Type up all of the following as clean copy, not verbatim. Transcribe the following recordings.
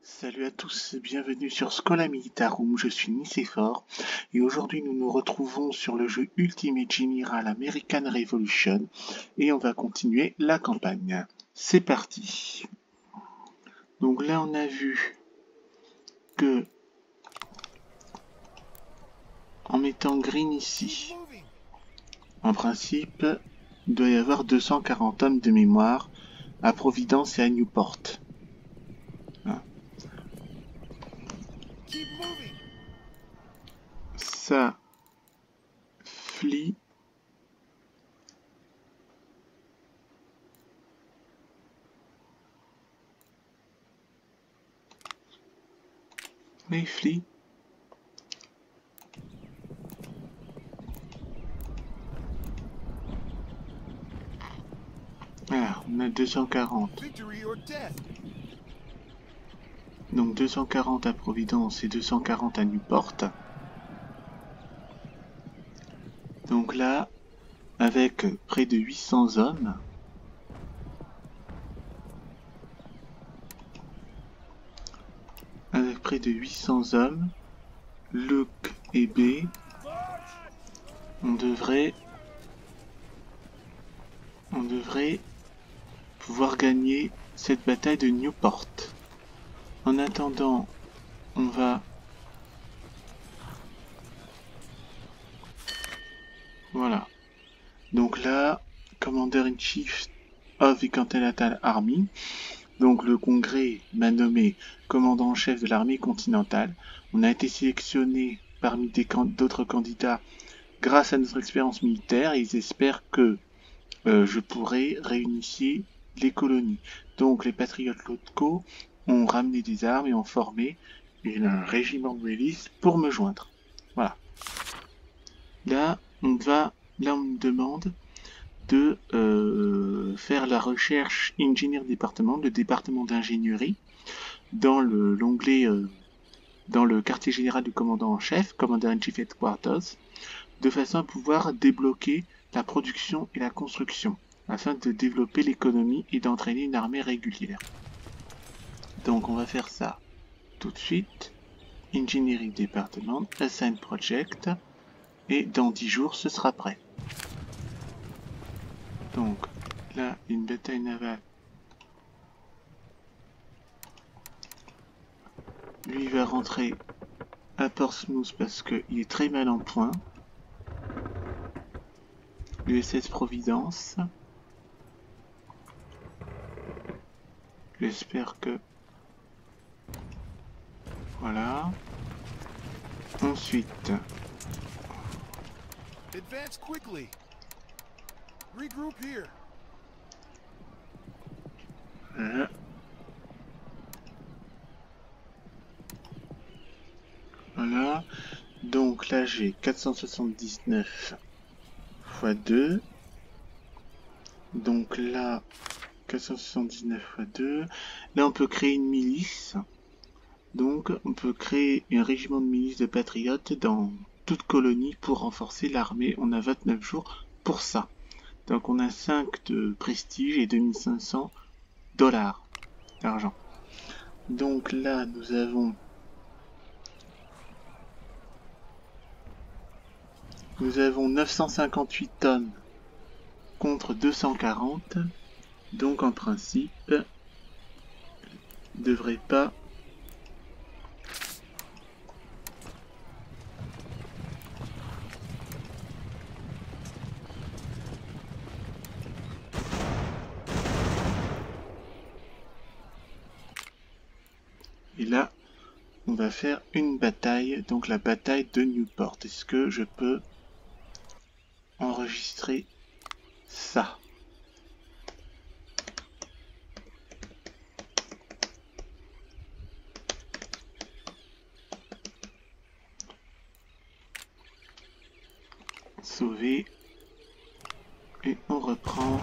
Salut à tous et bienvenue sur Schola Militarum, je suis Nicéphore et aujourd'hui nous nous retrouvons sur le jeu Ultimate General American Revolution et on va continuer la campagne. C'est parti. Donc là on a vu que en mettant green ici, en principe il doit y avoir 240 hommes de mémoire à Providence et à Newport. Ça flie. Mais flie. Voilà, on a 240. Donc 240 à Providence et 240 à Newport. Donc là, avec près de 800 hommes, Luke et B, on devrait pouvoir gagner cette bataille de Newport. En attendant, on va... Voilà. Donc là, Commander-in-Chief of the Continental Army. Donc le Congrès m'a nommé commandant en chef de l'armée continentale. On a été sélectionné parmi d'autres candidats grâce à notre expérience militaire et ils espèrent que je pourrai réunifier les colonies. Donc les patriotes locaux ont ramené des armes et ont formé un régiment de milice pour me joindre. Voilà. Là, on me demande de faire la recherche Engineer Department, le département d'ingénierie, dans l'onglet, dans le quartier général du commandant en chef, Commander-in-Chief Headquarters, de façon à pouvoir débloquer la production et la construction, afin de développer l'économie et d'entraîner une armée régulière. Donc on va faire ça tout de suite. Engineering Department, Assign Project, et dans 10 jours ce sera prêt. Donc là, une bataille navale. Lui va rentrer à Portsmouth parce qu'il est très mal en point. L'USS Providence. J'espère que... Voilà. Ensuite... Advance quickly. Regroup here. Voilà. Voilà. Donc là j'ai 479 x 2. Donc là 479 x 2. Là on peut créer une milice. Donc on peut créer un régiment de milice de patriotes dans toute colonie pour renforcer l'armée. On a 29 jours pour ça. Donc on a 5 de prestige et 2500 dollars d'argent. Donc là nous avons 958 tonnes contre 240. Donc en principe devrait pas et là on va faire une bataille, donc la bataille de Newport. Est-ce que je peux enregistrer ça? Sauver. Et on reprend.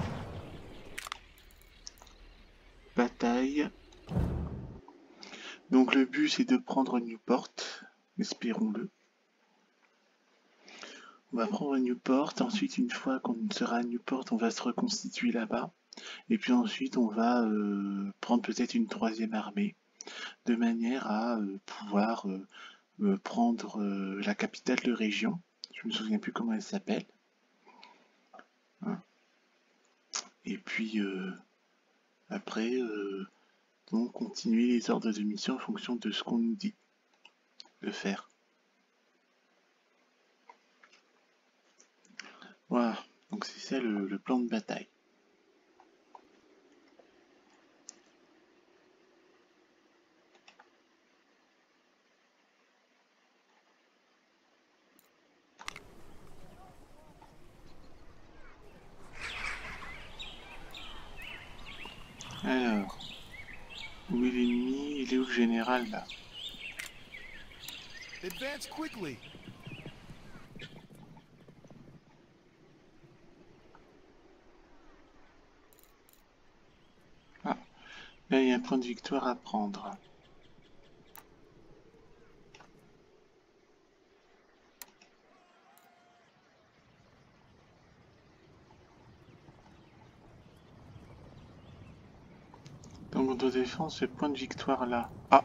Bataille. Donc le but c'est de prendre Newport. Espérons-le. On va prendre Newport. Ensuite, une fois qu'on sera à Newport, on va se reconstituer là-bas. Et puis ensuite, on va prendre peut-être une troisième armée. de manière à pouvoir prendre la capitale de région. Je me souviens plus comment elle s'appelle. Hein. Et puis après, donc continuer les ordres de mission en fonction de ce qu'on nous dit de faire. Voilà, donc c'est ça le plan de bataille. Alors, où est l'ennemi? Il est où le général là? Advance quickly. Ah, là il y a un point de victoire à prendre. Donc on doit défendre ce point de victoire là. Ah!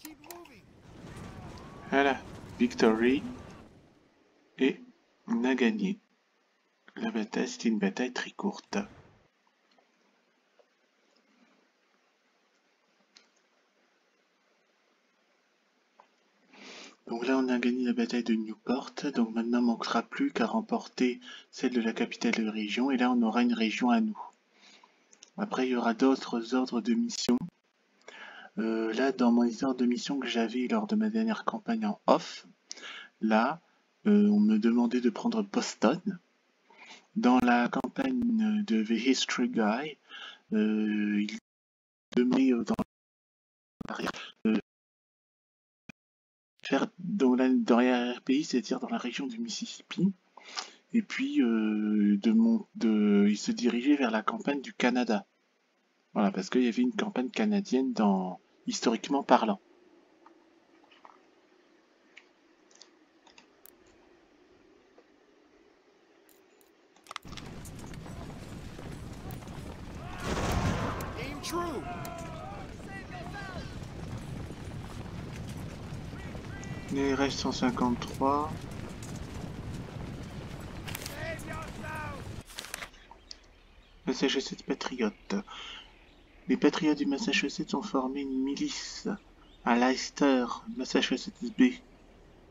Keep moving. Voilà, victory. Et on a gagné. La bataille, c'était une bataille très courte. Donc là, on a gagné la bataille de Newport. Donc maintenant, il ne manquera plus qu'à remporter celle de la capitale de région. Et là, on aura une région à nous. Après, il y aura d'autres ordres de mission. Là, dans mes ordres de mission que j'avais lors de ma dernière campagne en off, là, on me demandait de prendre Boston. Dans la campagne de The History Guy, il demandait faire dans la RPI, c'est-à-dire dans la région du Mississippi. Et puis, il se dirigeait vers la campagne du Canada. Voilà, parce qu'il y avait une campagne canadienne historiquement parlant. Aim true. Il reste 153. Massachusetts Patriotes. Les Patriotes du Massachusetts ont formé une milice à Leicester, Massachusetts Bay.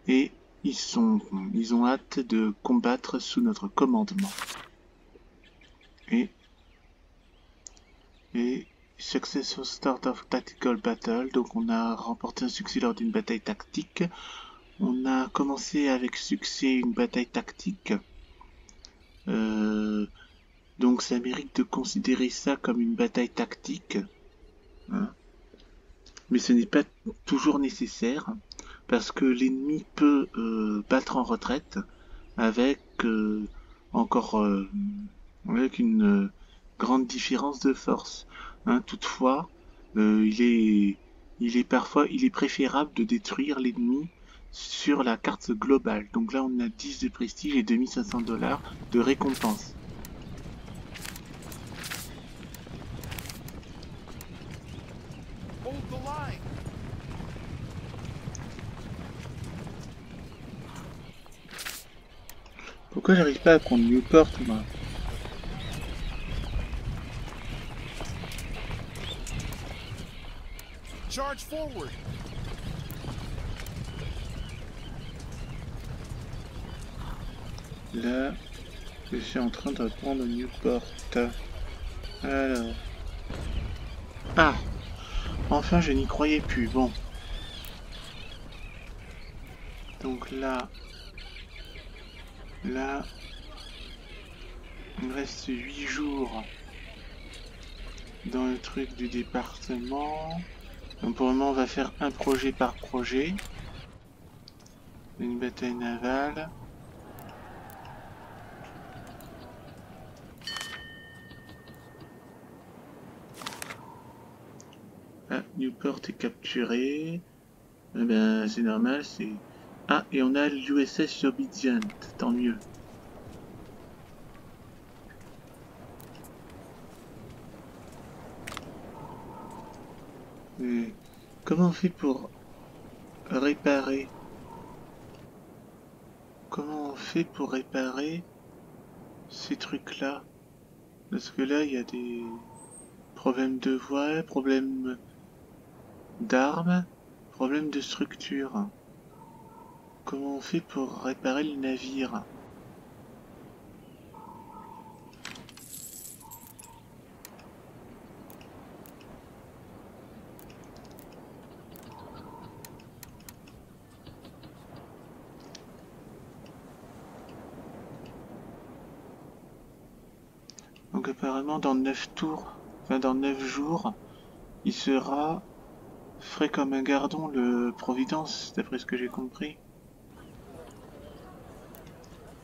Et ils ont hâte de combattre sous notre commandement. Et Successful Start of Tactical Battle, donc on a remporté un succès lors d'une bataille tactique. On a commencé avec succès une bataille tactique. Donc ça mérite de considérer ça comme une bataille tactique. Hein. Mais ce n'est pas toujours nécessaire, parce que l'ennemi peut battre en retraite avec avec une grande différence de force. Hein, toutefois, il est préférable de détruire l'ennemi sur la carte globale. Donc là, on a 10 de prestige et 2500 $ de récompense. Hold the line. Pourquoi j'arrive pas à prendre Newport, moi? Charge forward. Là, je suis en train de prendre Newport. Alors... Ah! Enfin, je n'y croyais plus. Bon. Donc là... Là... Il me reste 8 jours dans le truc du département. Donc pour le moment, on va faire un projet par projet. Une bataille navale. Ah, Newport est capturé. Eh ben, c'est normal, c'est... Ah, et on a l'USS Obedient, tant mieux. Mais comment on fait pour réparer? Comment on fait pour réparer ces trucs-là? Parce que là, il y a des problèmes de voile, problèmes d'armes, problèmes de structure. Comment on fait pour réparer le navire? Donc apparemment dans 9 tours, enfin dans 9 jours, il sera frais comme un gardon le Providence, d'après ce que j'ai compris.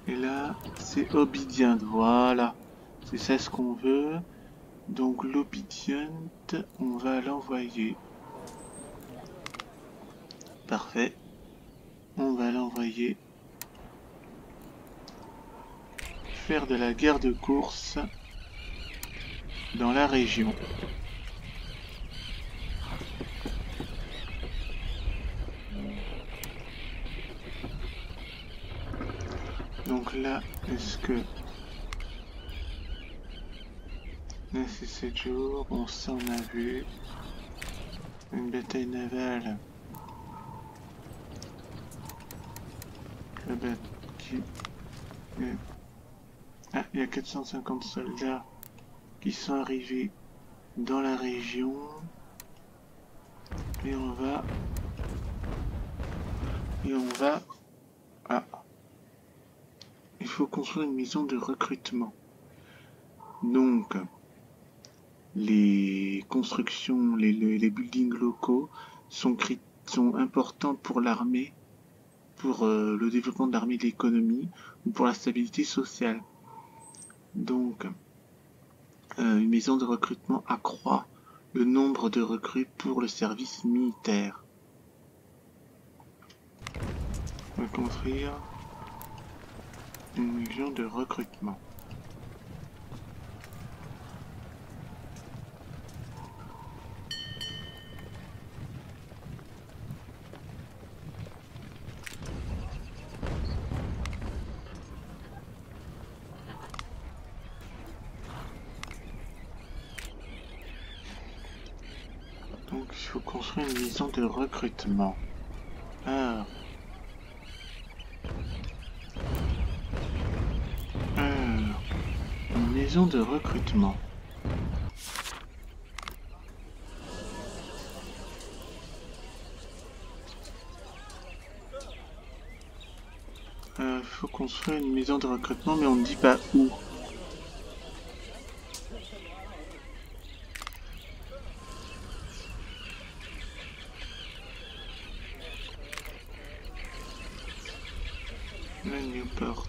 Et là, c'est Obedient, voilà. C'est ça ce qu'on veut. Donc l'Obedient, on va l'envoyer. Parfait. On va l'envoyer faire de la guerre de course dans la région. Donc là, est-ce que... Là c'est 7 jours, on s'en a vu. Une bataille navale. Ah, il y a 450 soldats qui sont arrivés dans la région. Et on va... Ah, il faut construire une maison de recrutement. Donc, les constructions, les buildings locaux sont importants pour l'armée, pour le développement de l'armée, de l'économie ou pour la stabilité sociale. Donc, une maison de recrutement accroît le nombre de recrues pour le service militaire. On va construire une maison de recrutement. Donc il faut construire une maison de recrutement. Alors, une maison de recrutement. Faut construire une maison de recrutement, mais on ne dit pas où. La Newport.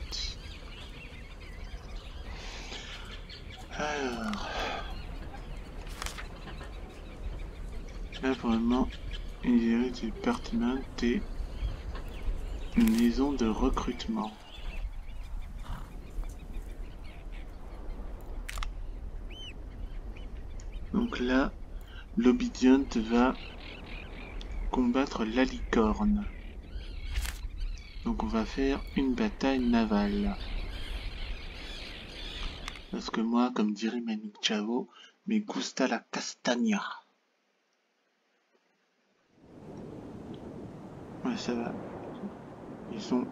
Alors, là vraiment, il y a du département et une maison de recrutement. Donc là, l'Obedient va combattre la licorne. Donc on va faire une bataille navale. Parce que moi, comme dirait Manu Chao, me gusta la castaña. Ouais, ça va. Ils sont...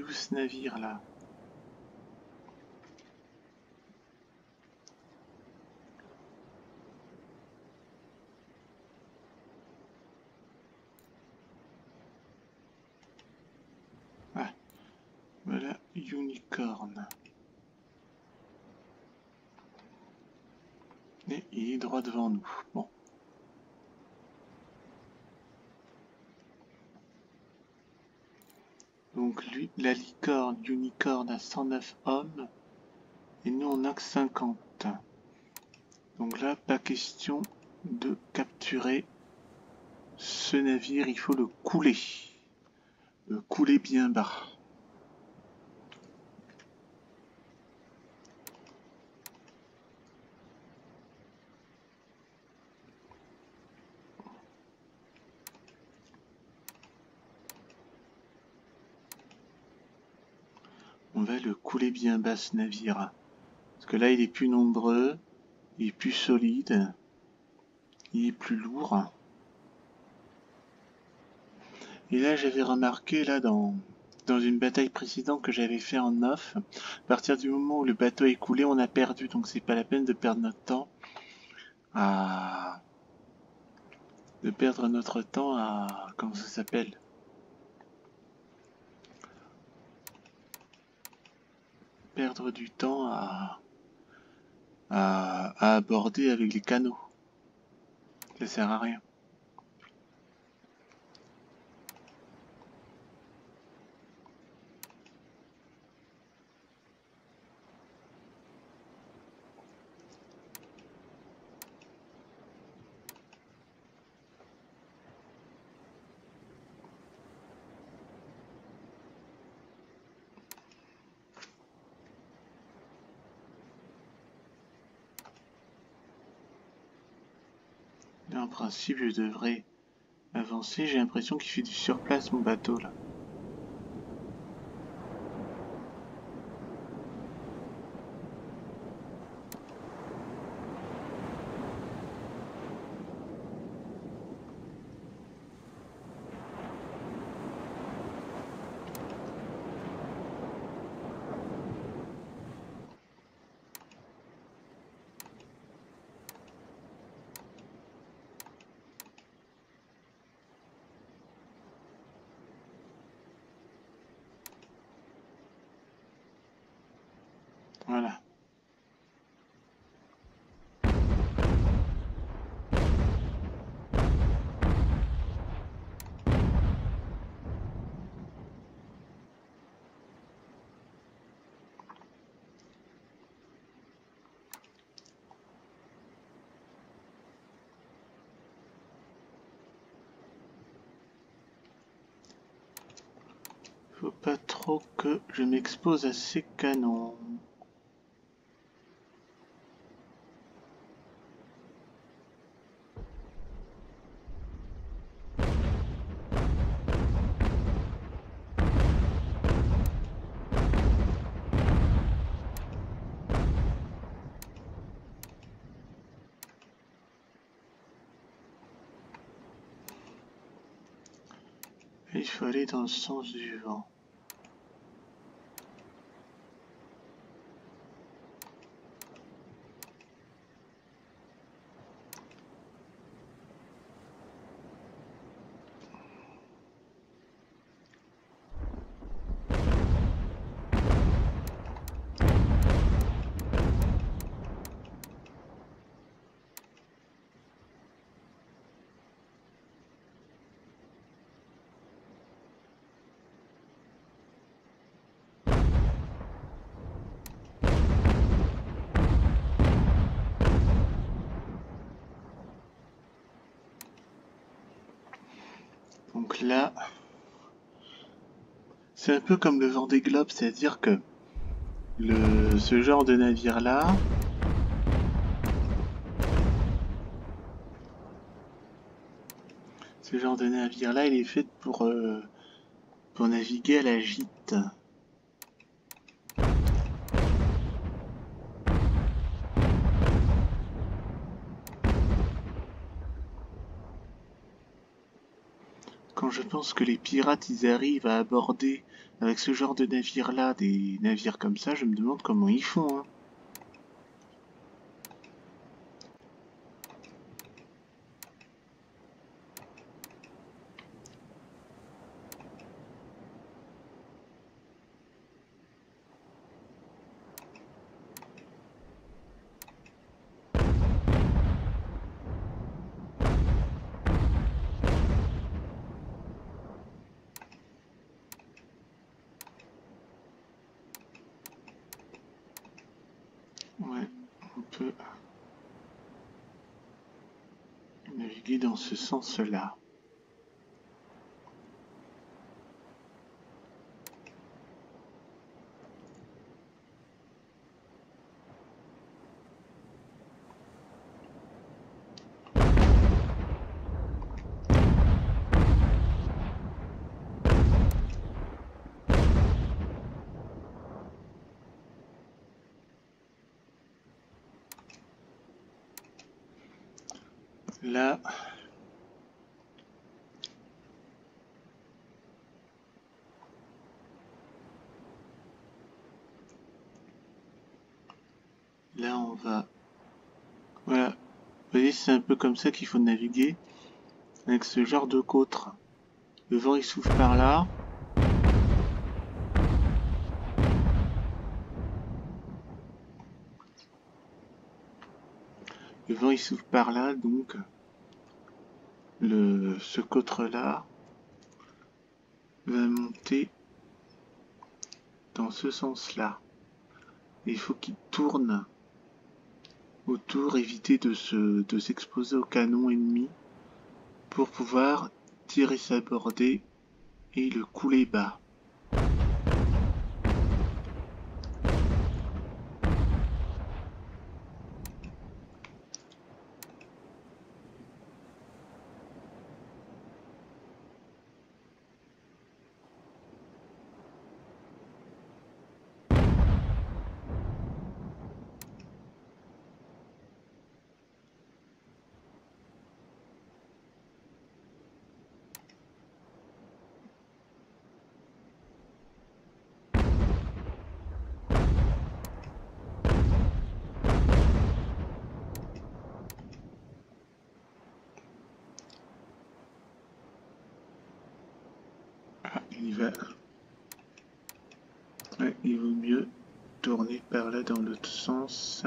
où ce navire là? Ah, voilà, Unicorn. Et il est droit devant nous. Bon. Donc lui, la licorne, Unicorn a 109 hommes. Et nous on a que 50. Donc là, pas question de capturer ce navire, il faut le couler. Le couler bien bas. On va le couler bien bas ce navire. Parce que là il est plus nombreux, il est plus solide, il est plus lourd. Et là j'avais remarqué là dans une bataille précédente que j'avais fait en off, à partir du moment où le bateau est coulé, on a perdu, donc c'est pas la peine de perdre notre temps à comment ça s'appelle, perdre du temps à aborder avec les canots. Ça sert à rien. Là, en principe, je devrais avancer. J'ai l'impression qu'il fait du surplace mon bateau là. Voilà. Faut pas trop que je m'expose à ces canons. Et il faut aller dans le sens du vent. Donc là, c'est un peu comme le Vendée Globe, c'est-à-dire que ce genre de navire-là, il est fait pour naviguer à la gîte. quand je pense que les pirates ils arrivent à aborder avec ce genre de navire là, des navires comme ça, je me demande comment ils font, hein. Ouais, on peut naviguer dans ce sens-là. Là, là on va... Voilà, vous voyez, c'est un peu comme ça qu'il faut naviguer, avec ce genre de côte. Le vent il souffle par là. Le vent il souffle par là, donc ce côtre-là va monter dans ce sens-là. Il faut qu'il tourne autour, éviter de s'exposer au canon ennemi pour pouvoir tirer sa bordée et le couler bas. Ah, ouais, il vaut mieux tourner par là dans l'autre sens,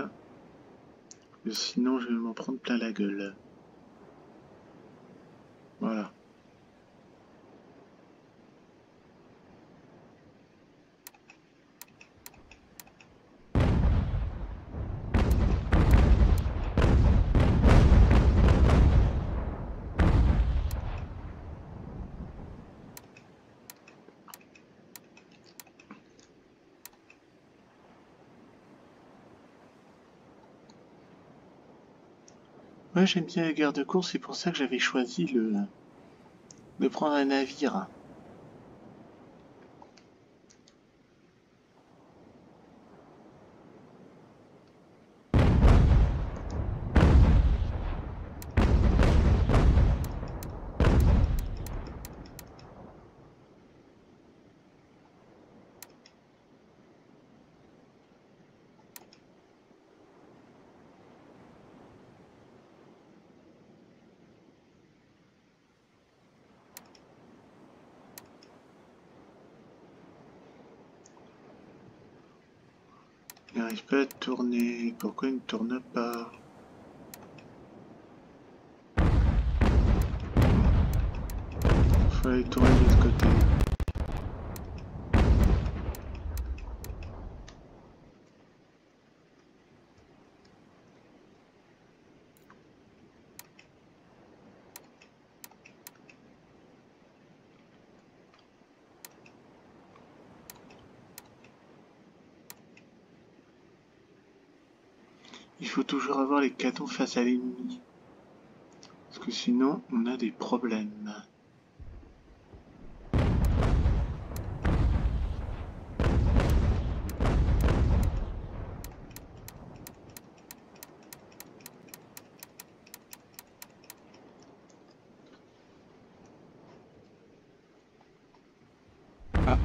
sinon je vais m'en prendre plein la gueule. Voilà. Ouais, j'aime bien la guerre de course, c'est pour ça que j'avais choisi de prendre un navire. Il n'arrive pas à tourner. Pourquoi il ne tourne pas? Il faut aller tourner de l'autre côté. Il faut toujours avoir les canons face à l'ennemi. Parce que sinon, on a des problèmes. Ah.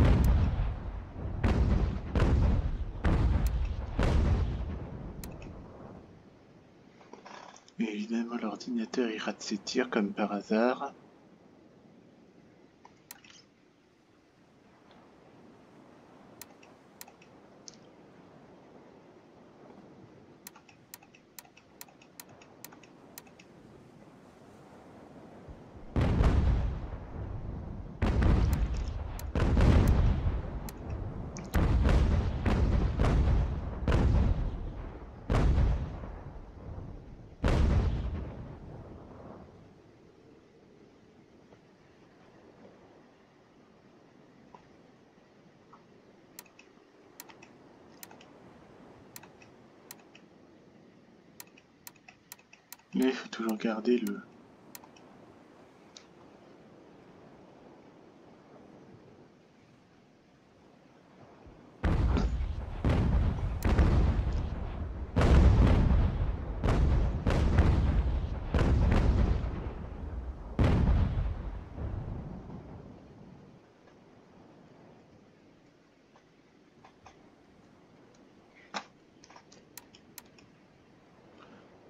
Et évidemment, l'ordinateur il rate ses tirs comme par hasard. Là, il faut toujours garder le...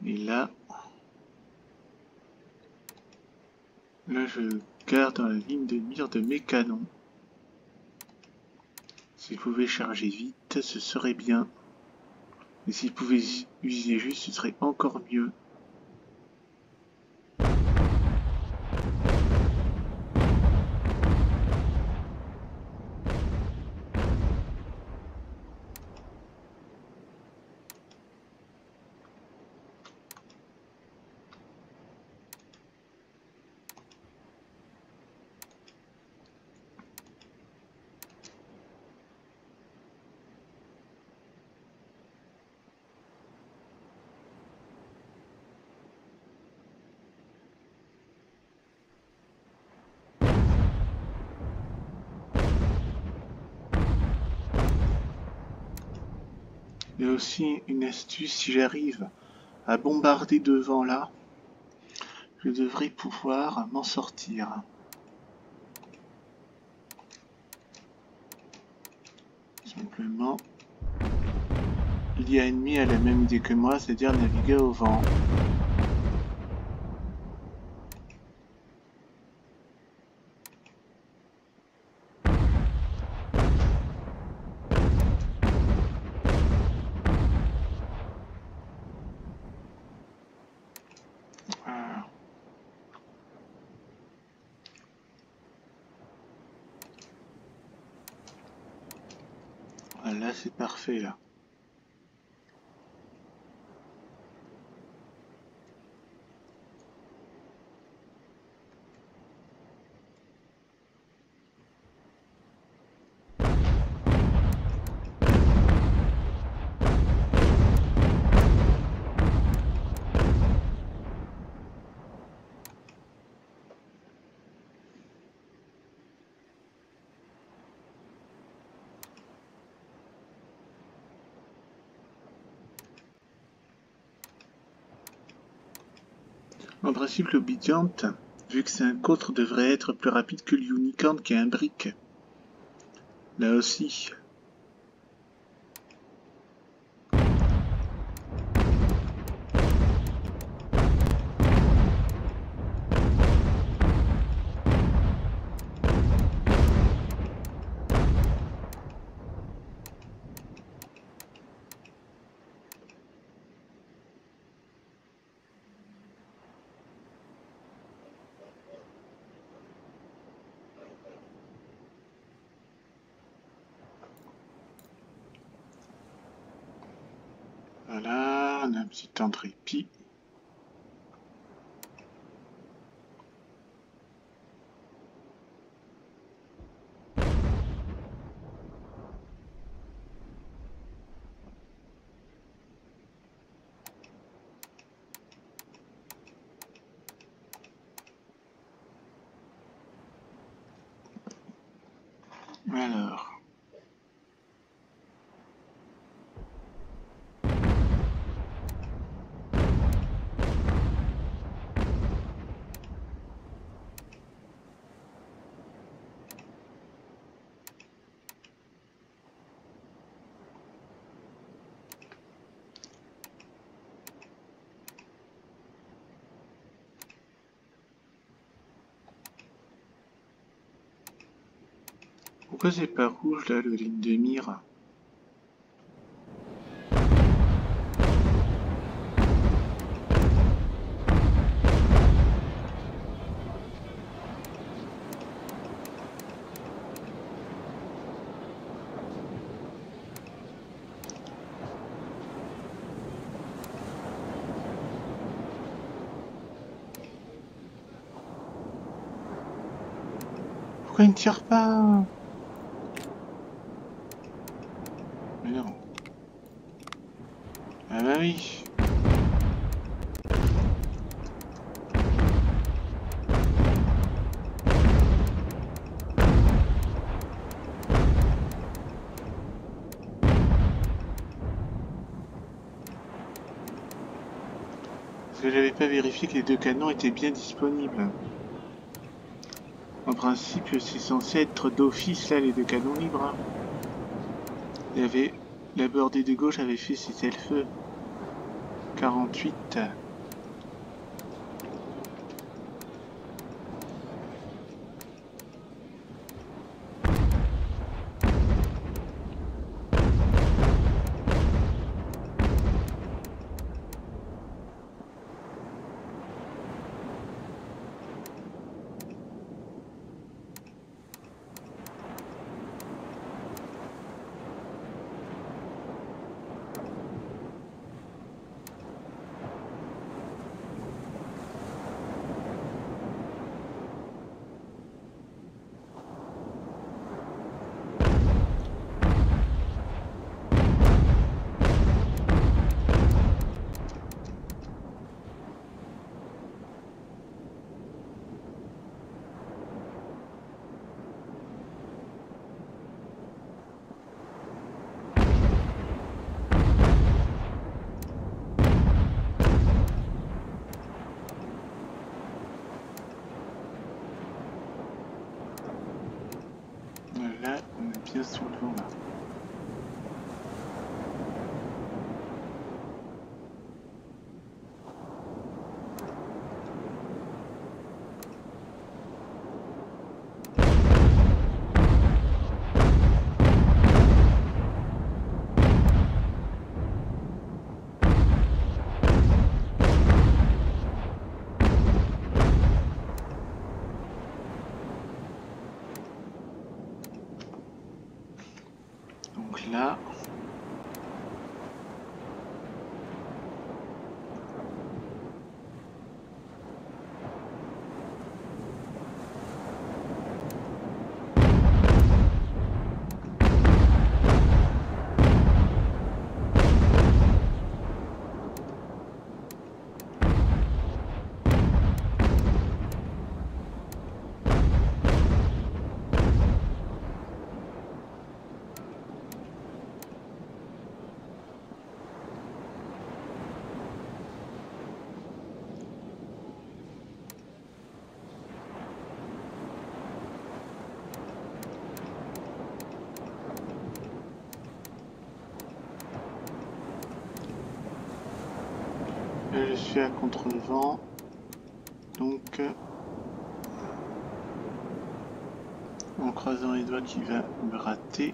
Et là, je garde dans la ligne de mire de mes canons. S'ils pouvaient charger vite, ce serait bien. Et s'ils pouvaient user juste, ce serait encore mieux. Il y a aussi une astuce, si j'arrive à bombarder devant là, je devrais pouvoir m'en sortir. Simplement, l'IA ennemi a la même idée que moi, c'est-à-dire naviguer au vent. Voilà. Voilà, c'est parfait là. En principe, l'Obedient, vu que c'est un contre, devrait être plus rapide que l'Unicorn qui est un brick. Là aussi. Voilà, on a un petit temps de répit. Alors. Pourquoi c'est pas rouge là, le ligne de mire? Pourquoi il ne tire pas? Mais non. Ah bah oui. Parce que j'avais pas vérifié que les deux canons étaient bien disponibles. En principe, c'est censé être d'office là, les deux canons libres. Hein. Il y avait la bordée de gauche avait fait cesser le feu. 48. Là, on est bien sous le vent là. Donc là, je suis à contre-vent. Donc, en croisant les doigts qu'il va me rater.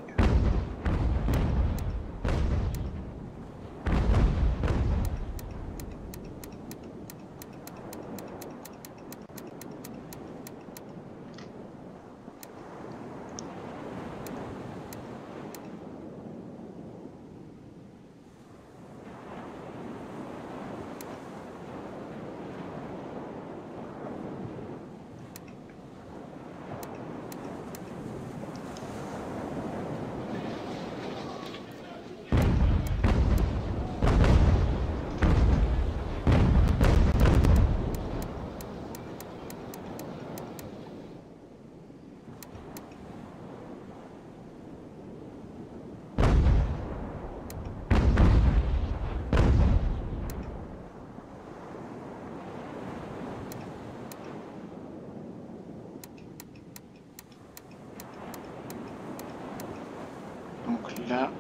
Donc là,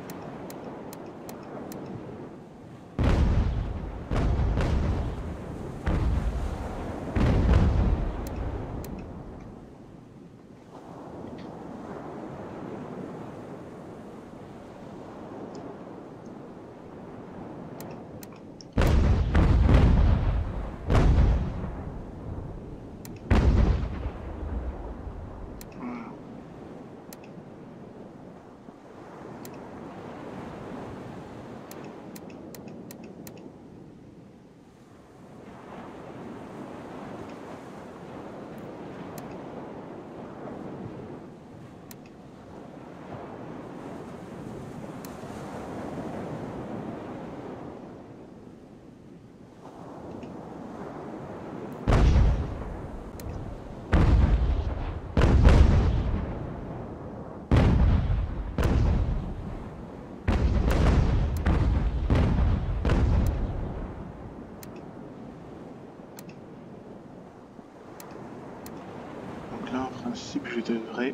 principe, je devrais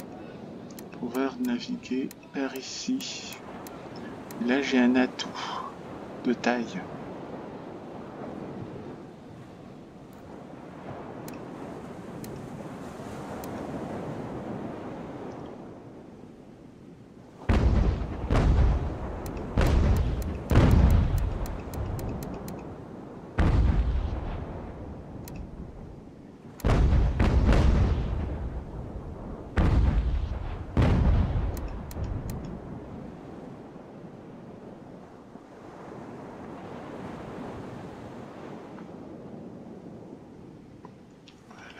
pouvoir naviguer par ici. Là, j'ai un atout de taille.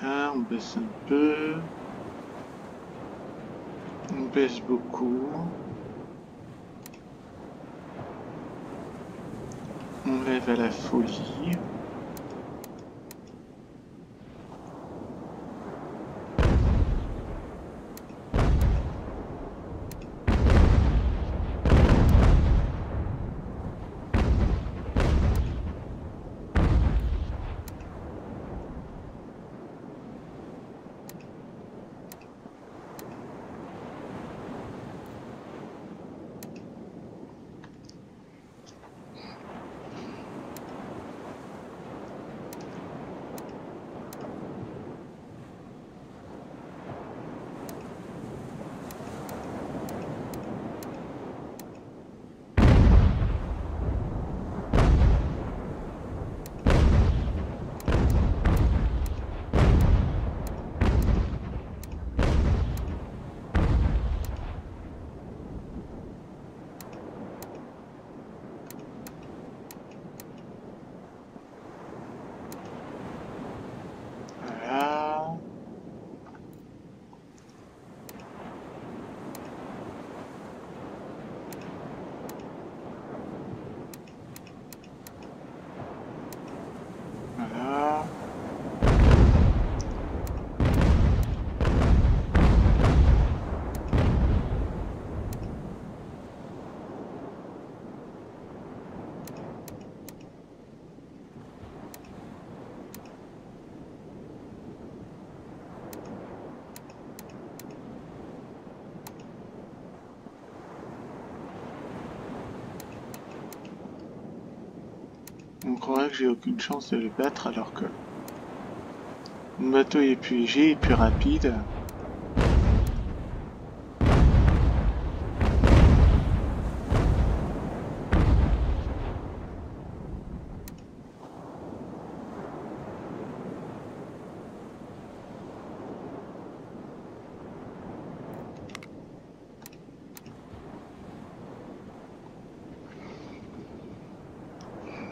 Là, on baisse un peu. On baisse beaucoup. On lève à la folie. Voilà. Voilà. On croirait que j'ai aucune chance de le battre alors que mon bateau est plus léger et plus rapide.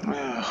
Alors,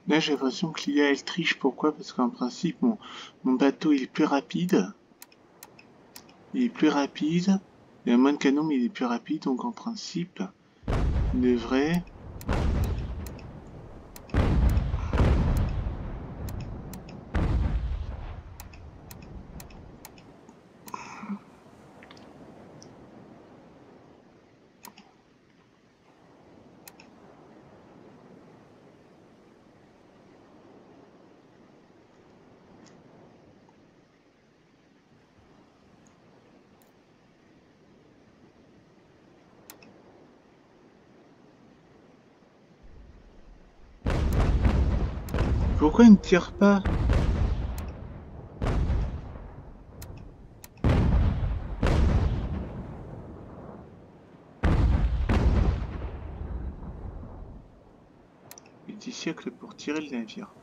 là j'ai l'impression que l'IA elle triche. Pourquoi? Parce qu'en principe mon bateau il est plus rapide. Il est plus rapide. Il a moins de canons mais il est plus rapide. Donc en principe il devrait... Pourquoi il ne tire pas? Il y a des siècles pour tirer le navire.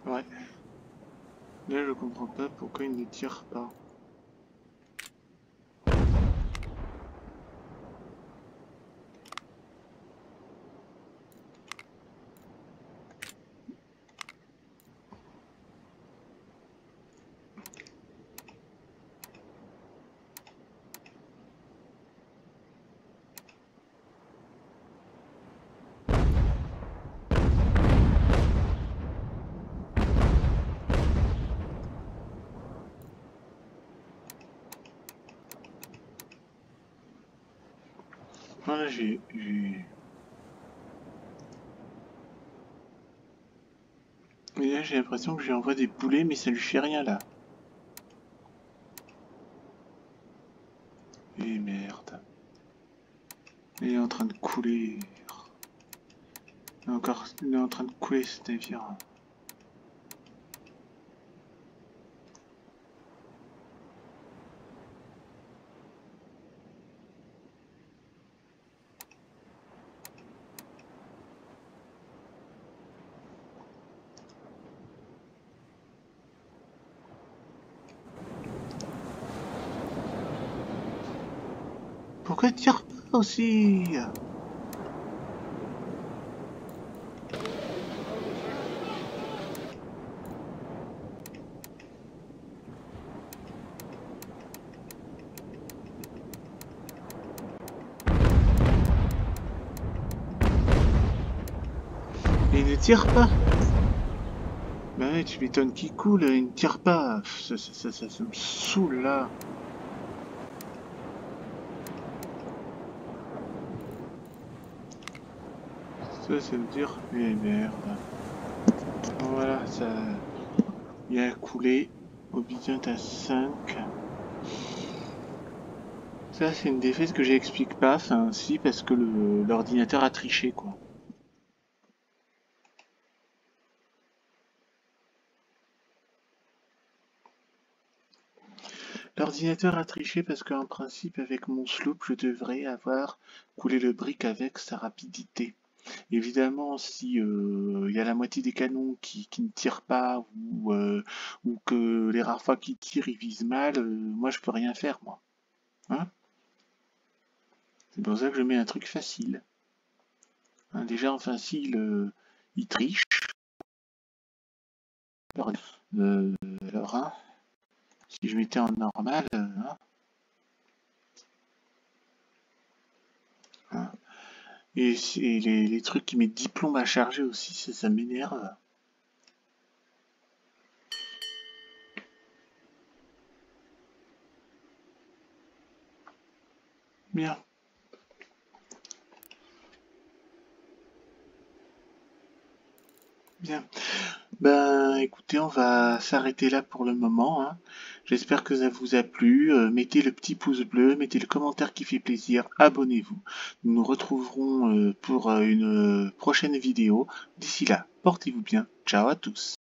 Ouais. Là, je comprends pas pourquoi il ne tire pas. Voilà, Et là, j'ai l'impression que je lui envoie des boulets, mais ça lui fait rien, là. Et merde. Il est en train de couler. Il est en train de couler, ce navire. Pourquoi il tire pas aussi? Il ne tire pas. Bah ouais, tu m'étonnes qu'il coule, il ne tire pas. Ça me saoule là. Ça veut dire. Mais merde. Voilà, ça. Il a coulé. Obidient à 5. Ça, c'est une défaite que j'explique pas. Enfin, si, parce que l'ordinateur a triché, quoi. L'ordinateur a triché parce qu'en principe, avec mon sloop, je devrais avoir coulé le brick avec sa rapidité. Évidemment, si y a la moitié des canons qui ne tirent pas ou que les rares fois qu'ils tirent, ils visent mal, moi je peux rien faire, moi. Hein? C'est pour ça que je mets un truc facile. Hein, déjà en facile, il triche. Alors, alors, hein, si je mettais en normal, hein, hein. Et les trucs qui mettent 10 plombes à charger aussi, ça m'énerve. Bien. Bien. Ben, écoutez, on va s'arrêter là pour le moment, hein. J'espère que ça vous a plu. Mettez le petit pouce bleu, mettez le commentaire qui fait plaisir, abonnez-vous. Nous nous retrouverons pour une prochaine vidéo. D'ici là, portez-vous bien. Ciao à tous.